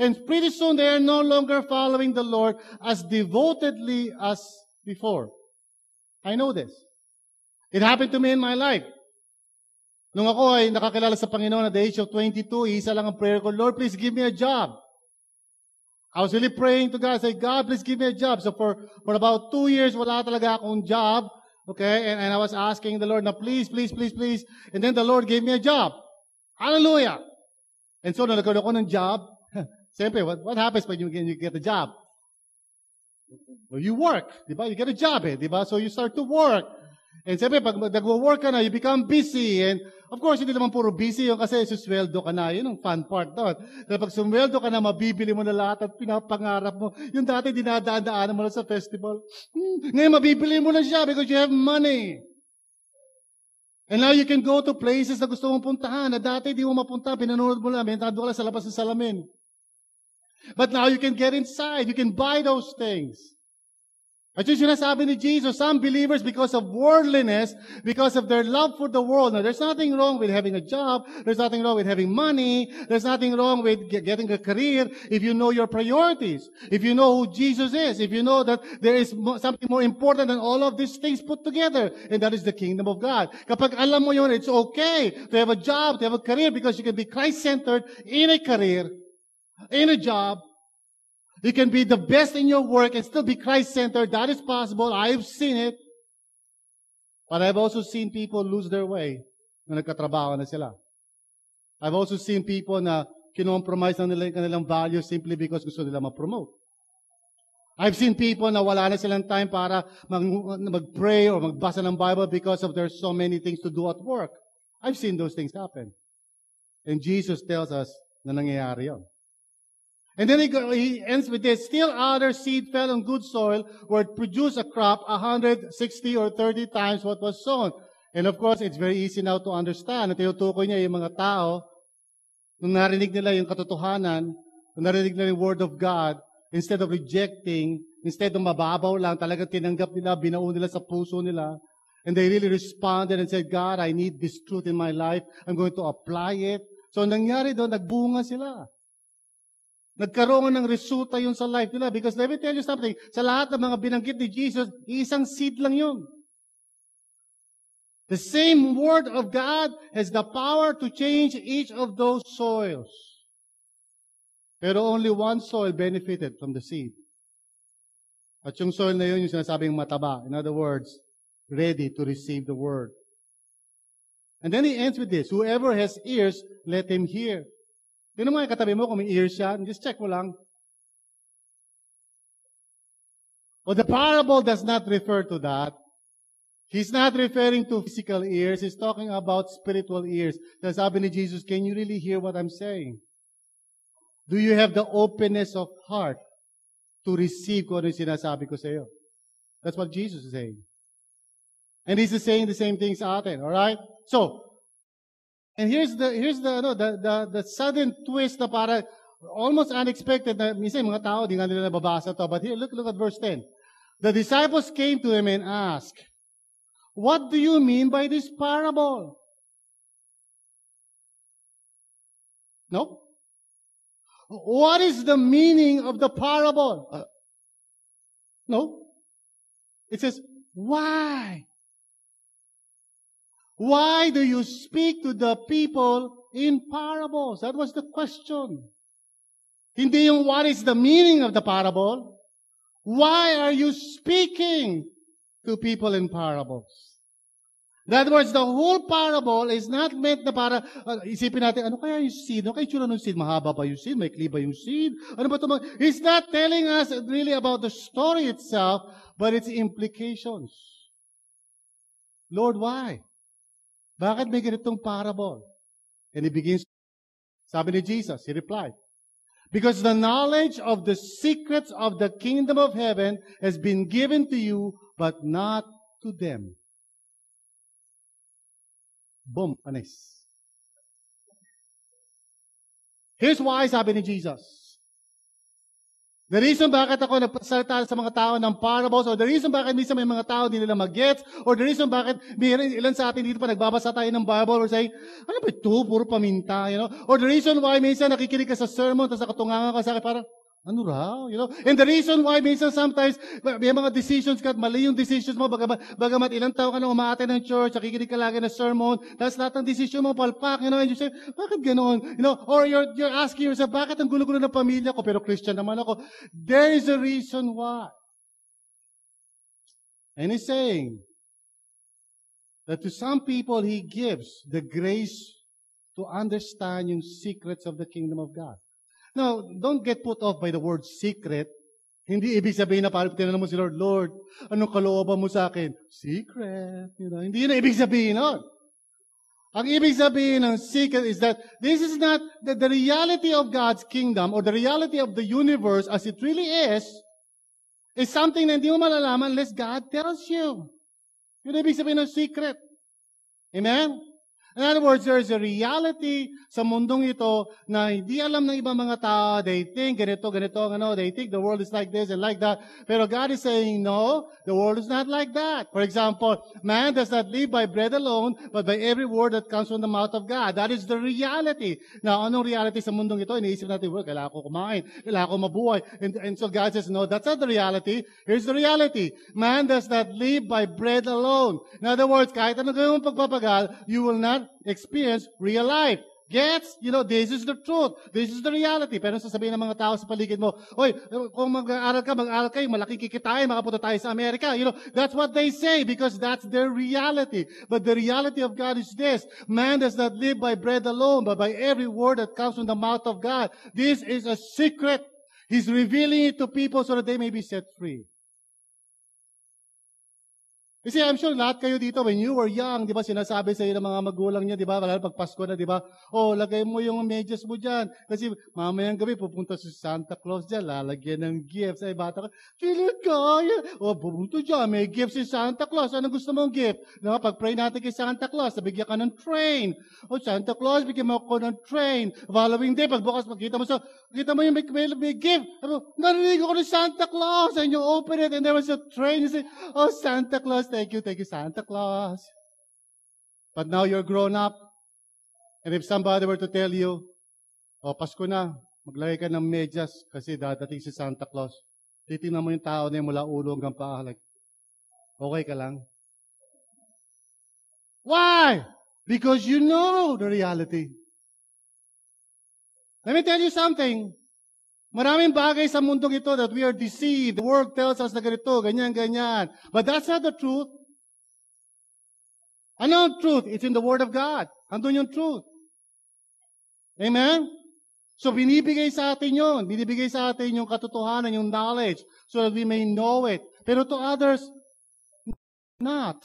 And pretty soon, they are no longer following the Lord as devotedly as before. I know this. It happened to me in my life. Nung ako ay nakakilala sa Panginoon at the age of 22, isa lang ang prayer ko, Lord, please give me a job. I was really praying to God, say, God, please give me a job. So for about 2 years, wala talaga akong job. Okay? And I was asking the Lord, na please, please, please, please. And then the Lord gave me a job. Hallelujah! And so, nung nagkaroon ako ng job, siyempre, what happens when you get a job? Well, you work. Diba? You get a job, diba? So you start to work. And siyempre, pag nag-work ka na, you become busy. And of course, hindi naman puro busy yun kasi susweldo ka na. Yun ang fun part doon. Dahil pag sumweldo ka na, mabibili mo na lahat at pinapangarap mo. Yung dati dinadaan-daanan mo na sa festival. Ngayon, mabibili mo na siya because you have money. And now you can go to places na gusto mong puntahan na dati di mo mapunta, pinanood mo lang, nandun ka lang sa labas ng salamin. But now you can get inside. You can buy those things. At yung sinasabi ni Jesus, some believers, because of worldliness, because of their love for the world, now there's nothing wrong with having a job, there's nothing wrong with having money, there's nothing wrong with getting a career, if you know your priorities, if you know who Jesus is, if you know that there is something more important than all of these things put together, and that is the kingdom of God. Kapag alam mo yun, it's okay to have a job, to have a career, because you can be Christ-centered in a career, in a job. You can be the best in your work and still be Christ-centered. That is possible. I've seen it. But I've also seen people lose their way na nagkatrabaho na sila. I've also seen people na kinompromise na nila yung kanilang values simply because gusto nila ma-promote. I've seen people na wala na silang time para mag-pray or magbasa ng Bible because of there's so many things to do at work. I've seen those things happen. And Jesus tells us na nangyayari yun. And then he ends with this, still other seed fell on good soil where it produced a crop 160 or 30 times what was sown. And of course, it's very easy now to understand. At tinutukoy niya yung mga tao, nung narinig nila yung katotohanan, nung narinig nila yung Word of God, instead of rejecting, instead of mababaw lang, talagang tinanggap nila, binuo nila sa puso nila, and they really responded and said, God, I need this truth in my life. I'm going to apply it. So nangyari doon, nagbunga sila. Nagkaroon ng resulta yun sa life nila. Because let me tell you something, sa lahat ng mga binanggit ni Jesus, isang seed lang yun. The same Word of God has the power to change each of those soils. Pero only one soil benefited from the seed. At yung soil na yun, yung sinasabing mataba. In other words, ready to receive the Word. And then he ends with this, whoever has ears, let him hear. Tignan mo yung katabi mo kung may ears siya. Just check mo lang. Well, the parable does not refer to that. He's not referring to physical ears. He's talking about spiritual ears. Sabi ni Jesus, can you really hear what I'm saying? Do you have the openness of heart to receive kung ano yung sinasabi ko sa iyo? That's what Jesus is saying. And He's saying the same thing sa atin. Alright? So, and here's the sudden twist na para almost unexpected na minsan mga tao di nga nila nababasa to. But here, look at verse 10. The disciples came to Him and asked, what do you mean by this parable? No? What is the meaning of the parable? No. It says, why? Why do you speak to the people in parables? That was the question. Hindi yung what is the meaning of the parable? Why are you speaking to people in parables? In other words, the whole parable is not meant na para, isipin natin, ano kaya yung seed? Ano kaya yung tsura ng seed? Mahaba ba yung seed? May ba yung seed? Ano ba ito? He's not telling us really about the story itself, but its implications. Lord, why? Bakit may ganitong parable? And he begins, sabi ni Jesus, he replied, because the knowledge of the secrets of the kingdom of heaven has been given to you, but not to them. Boom, panis. Here's why, sabi ni Jesus. The reason bakit ako nagpasalita sa mga tao ng parables, or the reason bakit minsan may mga tao hindi nila mag-gets, or the reason bakit ilan sa atin dito pa nagbabasa tayo ng Bible, or say, ano ba ito? Puro paminta, Or the reason why minsan nakikinig ka sa sermon, tapos nakatungangan ka sa akin, parang, ano raw? And the reason why minsan sometimes may mga decisions ka at mali yung decisions mo, bagamat ilang taon ka na umaattend ng church, nakikinig ka lagi ng sermon, tapos lahat ng decision mo palpak, and you say, bakit ganoon? Or you're asking yourself, bakit ang gulo-gulo ng pamilya ko, pero Christian naman ako? There is a reason why. And he's saying that to some people, he gives the grace to understand yung secrets of the kingdom of God. Now, don't get put off by the word secret. Hindi ibig sabihin na parang tinanong mo si Lord, Lord, anong kalooban mo sa akin? Secret. Hindi yun ang ibig sabihin nun. Ang ibig sabihin ng secret is that this is not the reality of God's kingdom or the reality of the universe as it really is something na hindi mo malalaman unless God tells you. Yun ang ibig sabihin ng secret. Amen? In other words, there is a reality sa mundong ito na hindi alam ng ibang mga tao. They think ganito, they think the world is like this and like that. Pero God is saying, no, the world is not like that. For example, man does not live by bread alone, but by every word that comes from the mouth of God. That is the reality. Now, anong reality sa mundong ito? Iniisip natin, well, kailangan ko kumain, kailangan ko mabuhay. And so God says, no, that's not the reality. Here's the reality. Man does not live by bread alone. In other words, kahit anong gawin mong pagpapagal, you will not experience real life. Gets? This is the truth. This is the reality. Pero sasabihin ng mga tao sa paligid mo, oy, kung mag-aaral ka, malaki kikitain, makapunta tayo sa Amerika. That's what they say because that's their reality. But the reality of God is this. Man does not live by bread alone, but by every word that comes from the mouth of God. This is a secret. He's revealing it to people so that they may be set free. Kasi I'm sure lahat kayo dito, when you were young, di ba, sinasabi sa iyo ng mga magulang niya, di ba, lalo pag Pasko na, di ba, lagay mo yung medyas mo dyan. Kasi mamayang gabi, pupunta si Santa Claus dyan, lalagyan ng gifts. Ay, bata ka, sila kaya. Pupunta dyan, may gift si Santa Claus. Anong gusto mong gift? Pag-pray natin kay Santa Claus, nabigyan ka ng train. Santa Claus, bigyan mo ako ng train. Following day, pagbukas, kita mo yung may gift. Narinig ako ng Santa Claus, and you open it, and there was a train. You say, Santa Claus, thank you, Santa Claus. But now you're grown up, and if somebody were to tell you, Pasko na, maglagay ka ng medyas kasi dadating si Santa Claus. Titingnan mo yung tao na yung mula ulo hanggang paa, like, okay ka lang? Why? Because you know the reality. Let me tell you something. Maraming bagay sa mundong ito that we are deceived. The world tells us na ganito, ganyan. But that's not the truth. Ano ang truth? It's in the Word of God. Andun yung truth. Amen? So, binibigay sa atin yun. Binibigay sa atin yung katotohanan, yung knowledge, so that we may know it. Pero to others, not.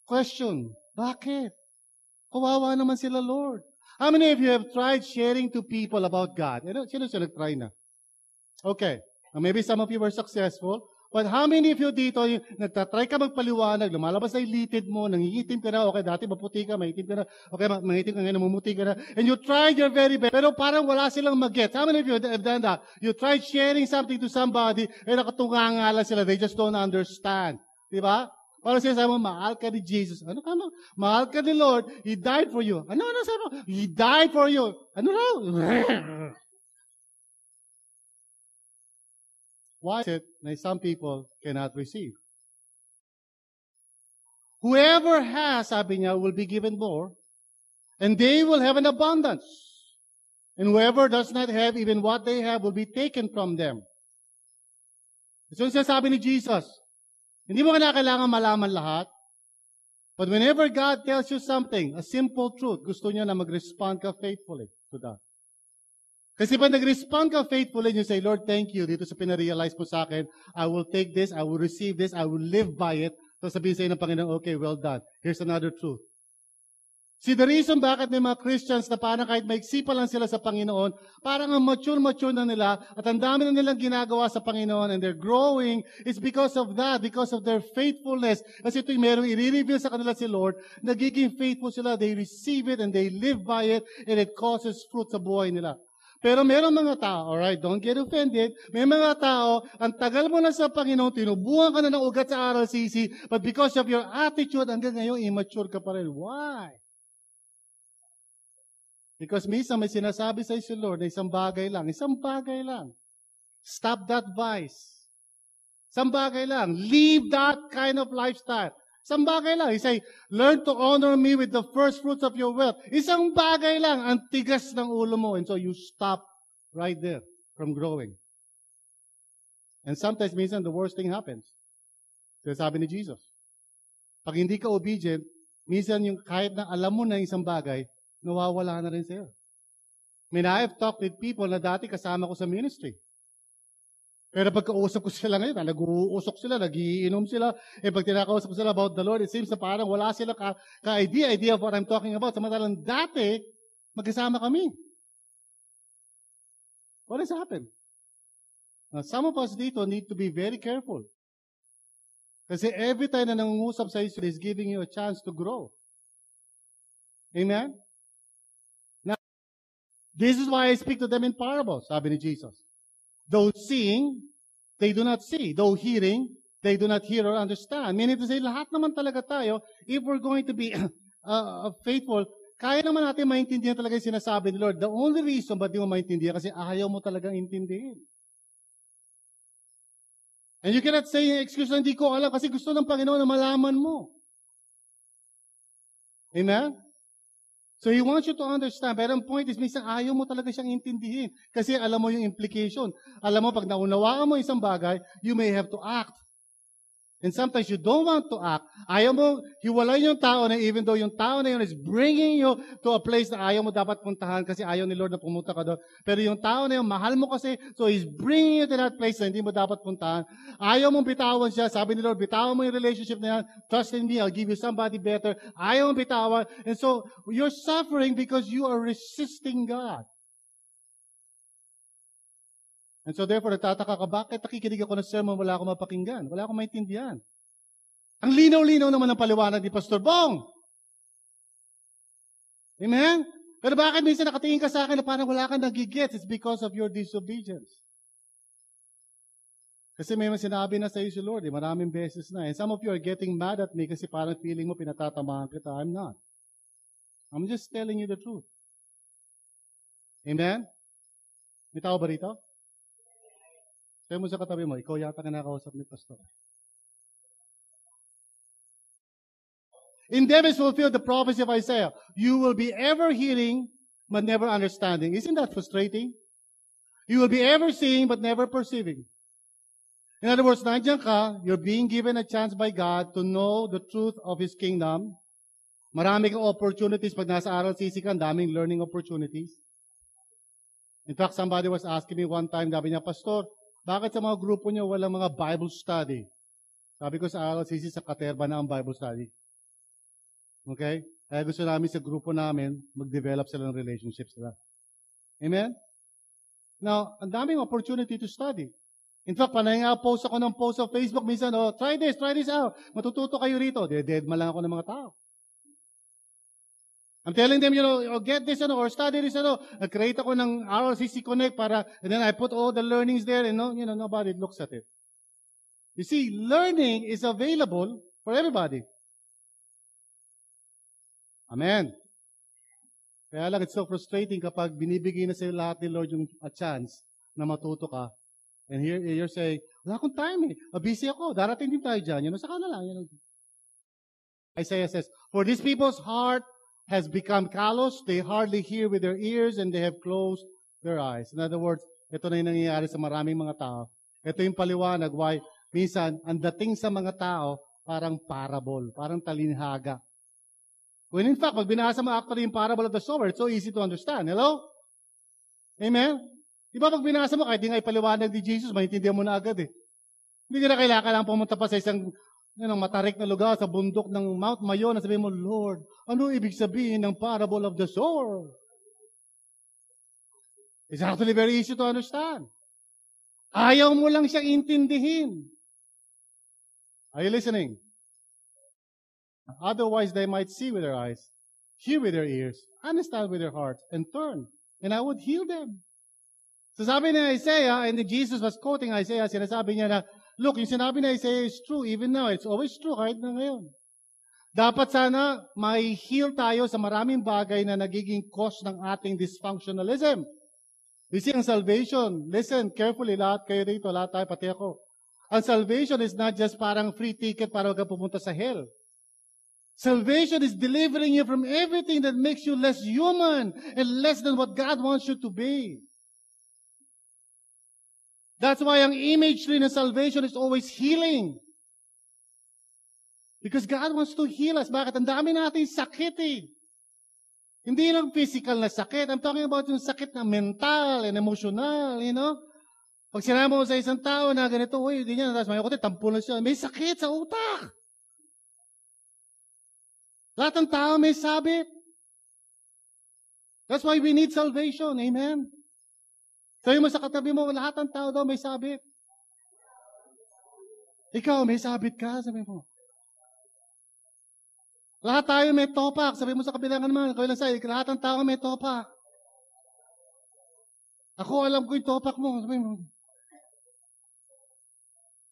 Question, bakit? Kawawa naman sila, Lord. How many of you have tried sharing to people about God? Sino nag-try na? Okay. Maybe some of you were successful. But how many of you dito, nagtatry ka magpaliwanag, lumalabas na yung litid mo, nangingitim ka na, okay, dati maputi ka, maitim ka na, okay, maitim ka ngayon, namumuti ka na, and you tried your very best, pero parang wala silang mag-get. How many of you have done that? You tried sharing something to somebody, and nakatunganga lang sila, they just don't understand. Diba? Parang sinasabi mo, mahal ka ni Jesus. Ano ka mo? Mahal ka ni Lord. He died for you. Ano sabi mo? He died for you. Ano raw? Why is it that some people cannot receive? Whoever has, sabi niya, will be given more, and they will have an abundance. And whoever does not have, even what they have will be taken from them. Ito yung sinasabi ni Jesus. Hindi mo kailangan malaman lahat. But whenever God tells you something, a simple truth, gusto niya na mag-respond ka faithfully to that. Kasi pag nag-respond ka faithfully, you say, Lord, thank you. Dito sa pinarealize mo sa akin, I will take this, I will receive this, I will live by it. So sabihin sa iyo ng Panginoon, okay, well done. Here's another truth. See, the reason bakit may mga Christians na parang kahit maiksi pa lang sila sa Panginoon, parang ang mature na nila at ang dami na nilang ginagawa sa Panginoon and they're growing, is because of that, because of their faithfulness. Kasi ito'y merong i-reveal sa kanila si Lord, nagiging faithful sila, they receive it and they live by it and it causes fruit sa buhay nila. Pero meron mga tao, alright, don't get offended. May mga tao, ang tagal mo na sa Panginoon, tinubuhan ka na ng ugat sa RLCC, but because of your attitude, hanggang ngayon, immature ka pa rin. Why? Because minsan may sinasabi sa si Lord na isang bagay lang. Stop that vice. Isang bagay lang. Leave that kind of lifestyle. Isang bagay lang. He say, learn to honor me with the first fruits of your wealth. Isang bagay lang. Ang tigas ng ulo mo. And so you stop right there from growing. And sometimes, minsan, the worst thing happens. Sabi ni Jesus. Pag hindi ka obedient, minsan yung kahit na alam mo na isang bagay, nawawala na rin sa'yo. I mean, I have talked with people na dati kasama ko sa ministry. Pero pagkausap ko sila ngayon, nag-uusok sila, nagiinom sila. Pag tinakausap ko sila about the Lord, it seems na parang wala sila ka-idea of what I'm talking about. Samantalang dati, magkasama kami. What has happened? Now, some of us dito need to be very careful. Kasi every time na nangungusap sa Israel is giving you a chance to grow. Amen? Now, this is why I speak to them in parables, sabi ni Jesus. Though seeing, they do not see. Though hearing, they do not hear or understand. Meaning to say, lahat naman talaga tayo, if we're going to be faithful, kaya naman natin maintindihan talaga yung sinasabi ni Lord. The only reason ba't di mo maintindihan kasi ayaw mo talagang intindihin. And you cannot say, excuse na hindi ko alam kasi gusto ng Panginoon na malaman mo. Amen? So He wants you to understand. Pero ang point is, minsan ayaw mo talaga siyang intindihin. Kasi alam mo yung implication. Alam mo, pag naunawaan mo isang bagay, you may have to act. And sometimes you don't want to act. Ayaw mo, hiwalay yung tao na even though yung tao na yun is bringing you to a place na ayaw mo dapat puntahan kasi ayaw ni Lord na pumunta ka doon. Pero yung tao na yun, mahal mo kasi, so He's bringing you to that place na hindi mo dapat puntahan. Ayaw mong bitawan siya. Sabi ni Lord, bitawan mo yung relationship na yan. Trust in me, I'll give you somebody better. Ayaw mong bitawan. And so, you're suffering because you are resisting God. And so therefore, nagtataka ka, bakit nakikinig ako ng sermon, wala akong mapakinggan? Wala akong maintindihan. Ang linaw-linaw naman ng paliwanag ni Pastor Bong. Amen? Pero bakit minsan nakatingin ka sa akin na parang wala kang nagigets? It's because of your disobedience. Kasi may sinabi na sa iyo si Lord, maraming beses na. And some of you are getting mad at me kasi parang feeling mo pinatatamaan kita. I'm not. I'm just telling you the truth. Amen? May tao ba rito? Sabi mo sa katabi mo, ikaw yata ka nakausap ni Pastor. In them is fulfilled the prophecy of Isaiah. You will be ever hearing, but never understanding. Isn't that frustrating? You will be ever seeing, but never perceiving. In other words, nandiyan ka, you're being given a chance by God to know the truth of His kingdom. Marami kang opportunities pag nasa RLCC ka, daming learning opportunities. In fact, somebody was asking me one time, sabi niya, Pastor, bakit sa mga grupo niyo walang mga Bible study? Sabi ko sa RLCC, sa Katerba na ang Bible study. Okay? Kaya gusto namin sa grupo namin, mag-develop sila ng relationships nila. Amen? Now, ang daming opportunity to study. In fact, panay nga post ako ng post sa Facebook, minsan, try this out. Matututo kayo rito. Dead lang ako ng mga tao. I'm telling them, get this, or study this, Nag-create ako ng RLCC Connect and then I put all the learnings there and nobody looks at it. You see, learning is available for everybody. Amen. Kaya lang, it's so frustrating kapag binibigay na sa'yo lahat ni Lord yung a chance na matuto ka. And here you're saying, wala akong time busy ako, darating din tayo dyan. Saka na lang. Isaiah says, for these people's heart has become callous, they hardly hear with their ears, and they have closed their eyes. In other words, ito na yung nangyayari sa maraming mga tao. Ito yung paliwanag why minsan, ang dating sa mga tao, parang parable, parang talinhaga. When in fact, pag binasa mo actually yung parable of the sower, it's so easy to understand. Hello? Amen? Di ba pag binasa mo, kahit di nga ipaliwanag ni Jesus, maintindihan mo na agad Hindi ka na kailangan pumunta pa sa isang matarik na lugar sa bundok ng Mount Mayon na sabihin mo, Lord, ano ibig sabihin ng parable of the sower? It's actually very easy to understand. Ayaw mo lang siyang intindihin. Are you listening? Otherwise, they might see with their eyes, hear with their ears, understand with their hearts, and turn. And I would heal them. So sabi ni Isaiah, and Jesus was quoting Isaiah, sinasabi niya na, look, yung sinabi ni Isaiah is true even now. It's always true kahit na ngayon. Dapat sana may heal tayo sa maraming bagay na nagiging cause ng ating dysfunctionalism. You see, ang salvation, listen carefully, lahat kayo dito, lahat tayo, pati ako. Ang salvation is not just parang free ticket para huwag ka pumunta sa hell. Salvation is delivering you from everything that makes you less human and less than what God wants you to be. That's why ang imagery ng salvation is always healing. Because God wants to heal us. Bakit? Ang dami natin sakit eh. Hindi lang physical na sakit. I'm talking about yung sakit na mental and emotional, you know? Pag sinabi mo sa isang tao na ganito, uy, hindi niya, tapos may kutin, tampo na siya. May sakit sa utak. Lahat ng tao may sabit. That's why we need salvation. Amen? Sabi mo sa katabi mo, lahat ng tao daw may sabit. Ikaw, may sabit ka, sabi mo. Lahat tayo may topak. Sabi mo sa kabilang naman, kabilang side, lahat ng tao may topak. Ako, alam ko yung topak mo. Sabi mo.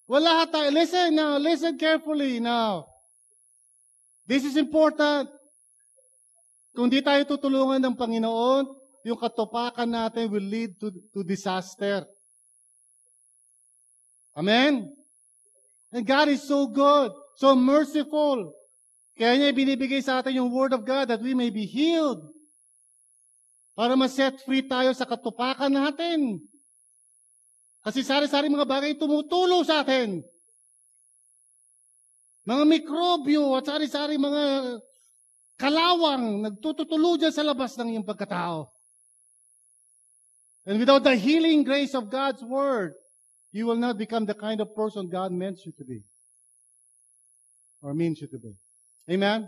Wala tayo. Listen now. Listen carefully now. This is important. Kung di tayo tutulungan ng Panginoon, yung katopakan natin will lead to disaster. Amen? And God is so good, so merciful. Kaya niya binibigay sa atin yung Word of God that we may be healed. Para ma-set free tayo sa katupakan natin. Kasi sari-sari mga bagay tumutulo sa atin. Mga mikrobyo at sari-sari mga kalawang nagtututulo dyan sa labas ng iyong pagkatao. And without the healing grace of God's Word, you will not become the kind of person God meant you to be. Or means you to be. Amen?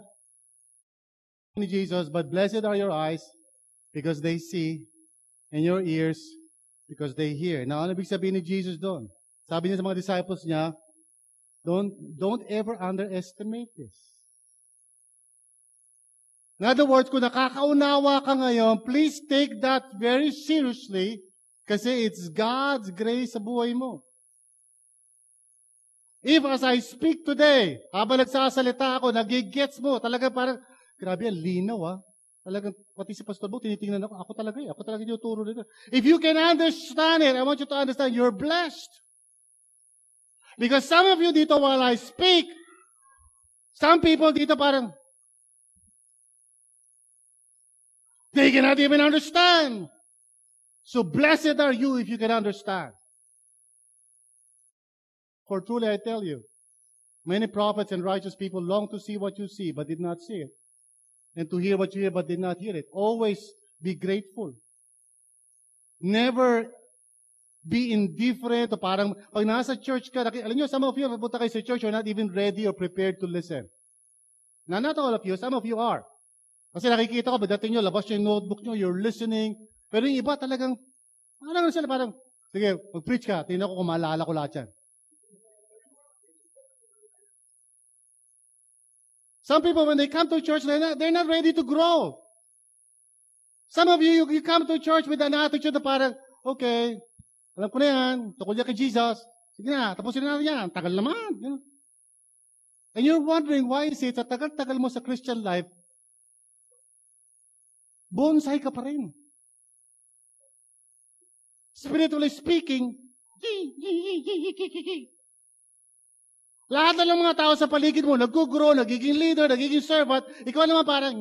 Jesus, but blessed are your eyes because they see, and your ears because they hear. Now, ano ibig sabihin ni Jesus doon? Sabi niya sa mga disciples niya, don't ever underestimate this. In other words, kung nakakaunawa ka ngayon, please take that very seriously kasi it's God's grace sa buhay mo. If as I speak today, habang nagsasalita ako, nagigets mo, talaga parang, grabe, ang linaw ah. Talagang, pati si Pastor Bo, tinitingnan ako talaga yung turo nito. If you can understand it, I want you to understand, you're blessed. Because some of you dito, while I speak, some people dito parang, they cannot even understand. So blessed are you if you can understand. For truly I tell you, many prophets and righteous people long to see what you see, but did not see it. And to hear what you hear, but did not hear it. Always be grateful. Never be indifferent o parang pag nasa church ka, alam nyo, some of you, pupunta kayo sa church, you're not even ready or prepared to listen. Now, not all of you, some of you are. Kasi nakikita ko, pagdating nyo, labas yung notebook nyo, you're listening. Pero yung iba talagang, parang, sige, mag-preach ka, tingnan ko kung maalala ko lahat yan. Some people, when they come to church, they're not ready to grow. Some of you come to church with an attitude na parang, okay, alam ko na yan, tukol niya kay Jesus. Sige na, tapusin na natin yan. Tagal naman. You know? And you're wondering why is it, sa tagal-tagal mo sa Christian life, bonsai ka pa rin. Spiritually speaking, lahat na ng mga tao sa paligid mo, nag-grow, nagiging leader, nagiging servant, ikaw naman parang,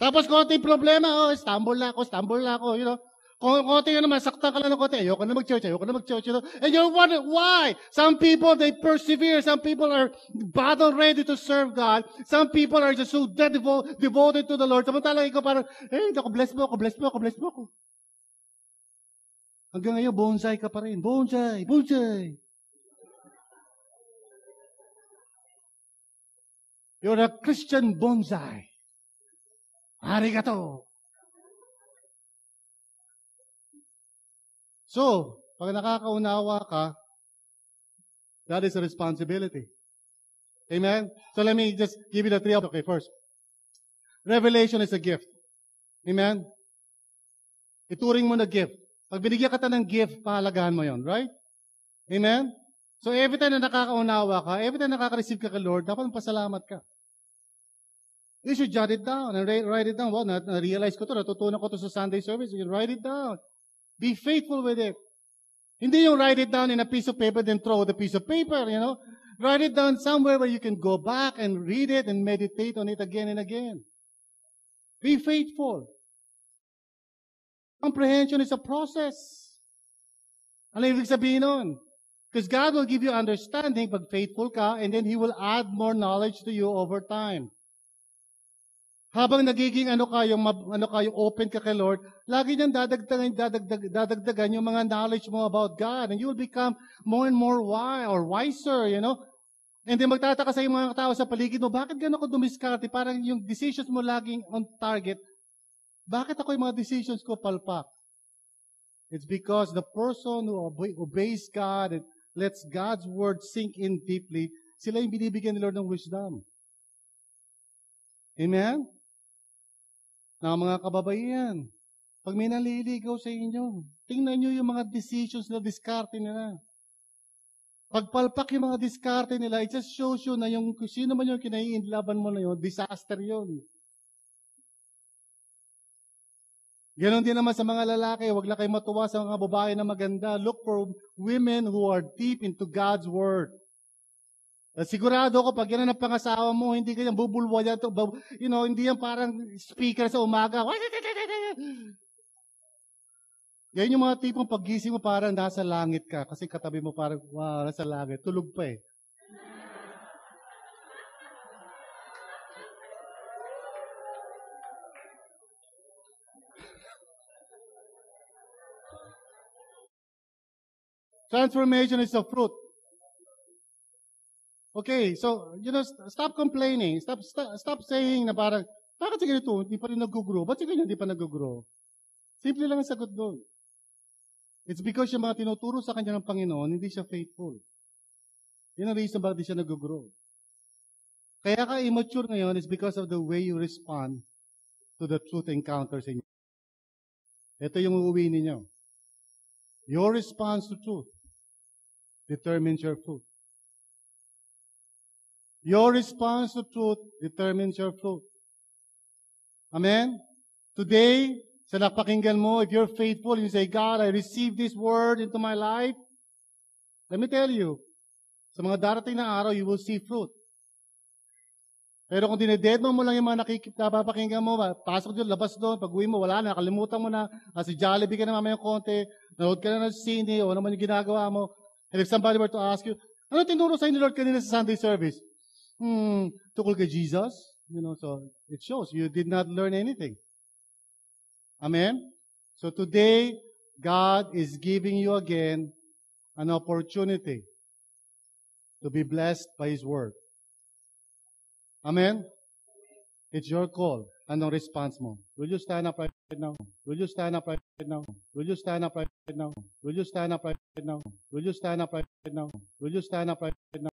Tapos konting problema, stumble na ako, you know. Konting naman, saktan ka lang ng konti, ayoko na mag-church, you know. And you're wondering, why? Some people, they persevere. Some people are battle ready to serve God. Some people are just so devoted to the Lord. Samantalang ikaw parang, ako, bless mo ako. Hanggang ngayon, bonsai ka pa rin. Bonsai. You're a Christian bonsai. Arigato. So, pag nakakaunawa ka, that is a responsibility. Amen? So let me just give you the three. Okay, first. Revelation is a gift. Amen? Ituring mo na gift. Pag binigyan ka ng gift, pahalagahan mo yon, right? Amen? So every time na nakakaunawa ka, every time na nakaka-receive ka kay Lord, dapat pasalamat ka. You should jot it down and write it down. Well, na-realize ko to, natutunan ko to sa Sunday service. You can write it down. Be faithful with it. Hindi yung write it down in a piece of paper, then throw the piece of paper, you know. Write it down somewhere where you can go back and read it and meditate on it again and again. Be faithful. Comprehension is a process. Ano ibig sabihin nun? Because God will give you understanding pag faithful ka, and then He will add more knowledge to you over time. Habang nagiging yung open ka kay Lord, lagi niyang dadagdagan yung mga knowledge mo about God, and you will become more and more wiser, you know. And then magtataka sa yung mga tao sa paligid mo, bakit gano'n ko dumiskarte? Parang yung decisions mo laging on target. Bakit ako yung mga decisions ko palpak? It's because the person who obeys God and lets God's word sink in deeply, sila yung binibigyan ni Lord ng wisdom. Amen? Na mga kababaihan, pag may naliligaw sa inyo, tingnan nyo yung mga decisions na diskarte nila. Pagpalpak yung mga diskarte nila, it just shows you na yung sino man yung kinaiinlaban mo na yun, disaster yun. Ganon din naman sa mga lalaki, wag lang kayo matuwa sa mga babae na maganda. Look for women who are deep into God's word. At sigurado ako, pag yan ang pangasawa mo, hindi ka yan bubulwa yan. You know, hindi yan parang speaker sa umaga. Yan yung mga tipong paggising mo parang nasa langit ka. Kasi katabi mo parang, wow, nasa langit. Tulog pa eh. Transformation is a fruit. Okay, so, you know, stop complaining. Stop saying na parang, bakit si ganito, hindi pa rin nag-grow? Ba't si ganyan, hindi pa nag-grow? Simple lang ang sagot doon. It's because yung mga tinuturo sa kanya ng Panginoon, hindi siya faithful. Yun ang reason bakit hindi siya nag-grow. Kaya ka immature ngayon is because of the way you respond to the truth encounters in you. Ito yung uuwi ninyo. Your response to truth determines your fruit. Your response to truth determines your fruit. Amen? Today, sa napakinggan mo, if you're faithful, you say, God, I receive this word into my life. Let me tell you, sa mga darating na araw, you will see fruit. Pero kung dinededmo mo lang yung mga napapakinggan mo, pasok doon, labas doon, pag uwi mo, wala na, nakalimutan mo na, si Jollibee ka na mamayang konti, nanood ka na ng sine, o naman yung ginagawa mo. And if somebody were to ask you, ano tinuro sa'yo ni Lord kanina sa Sunday service? Tukol kay Jesus? You know, so it shows you did not learn anything. Amen? So today, God is giving you again an opportunity to be blessed by His Word. Amen? It's your call. Anong response mo? Will you stand up right now? Will you stand up right now? Will you stand up right now? Will you stand up right now? Will you stand up right now? Will you stand up right now?